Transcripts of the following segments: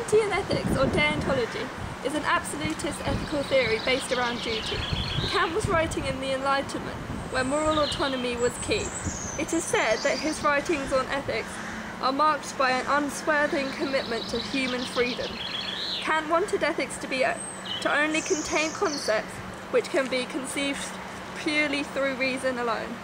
Kantian ethics, or Deontology, is an absolutist ethical theory based around duty. Kant was writing in the Enlightenment, where moral autonomy was key. It is said that his writings on ethics are marked by an unswerving commitment to human freedom. Kant wanted ethics to only contain concepts which can be conceived purely through reason alone.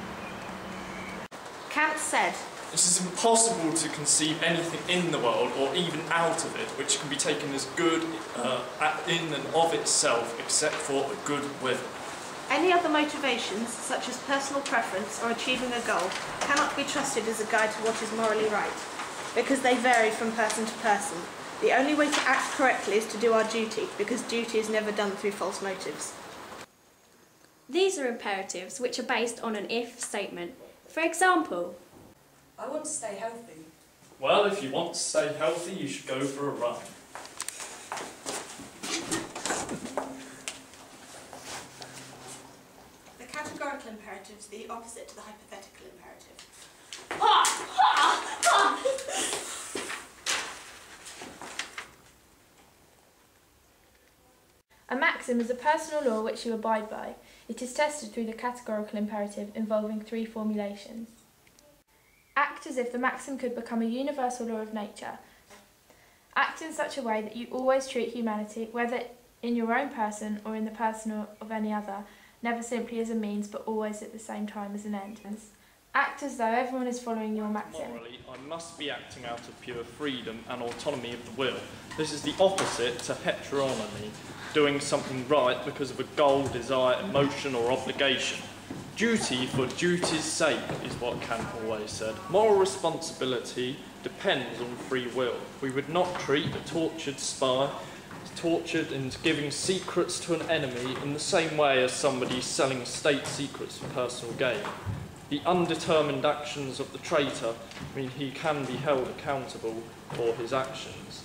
Kant said, "It is impossible to conceive anything in the world, or even out of it, which can be taken as good in and of itself, except for a good will. Any other motivations, such as personal preference or achieving a goal, cannot be trusted as a guide to what is morally right, because they vary from person to person. The only way to act correctly is to do our duty, because duty is never done through false motives." These are imperatives which are based on an if statement. For example, I want to stay healthy. Well, if you want to stay healthy, you should go for a run. The categorical imperative is the opposite to the hypothetical imperative. A maxim is a personal law which you abide by. It is tested through the categorical imperative involving 3 formulations. Act as if the maxim could become a universal law of nature. Act in such a way that you always treat humanity, whether in your own person or in the person of any other, never simply as a means but always at the same time as an end. Act as though everyone is following your maxim. Morally, I must be acting out of pure freedom and autonomy of the will. This is the opposite to heteronomy, doing something right because of a goal, desire, emotion or obligation. Duty for duty's sake is what Kant always said. Moral responsibility depends on free will. We would not treat a tortured spy, tortured and giving secrets to an enemy in the same way as somebody selling state secrets for personal gain. The undetermined actions of the traitor mean he can be held accountable for his actions.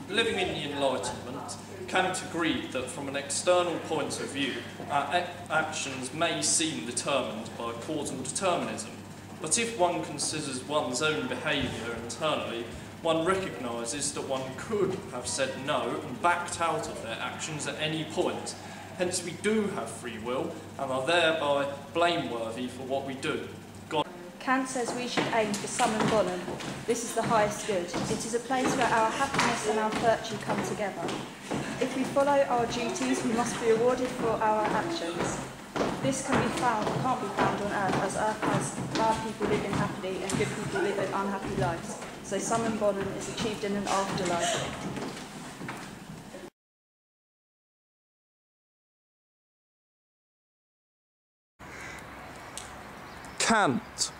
Living in the Enlightenment, Kant agreed that from an external point of view, our actions may seem determined by causal determinism, but if one considers one's own behaviour internally, one recognises that one could have said no and backed out of their actions at any point. Hence we do have free will and are thereby blameworthy for what we do. Kant says we should aim for summum bonum. This is the highest good. It is a place where our happiness and our virtue come together. If we follow our duties, we must be rewarded for our actions. This can't be found on earth, as earth has bad people living happily and good people living unhappy lives. So summum bonum is achieved in an afterlife. Kant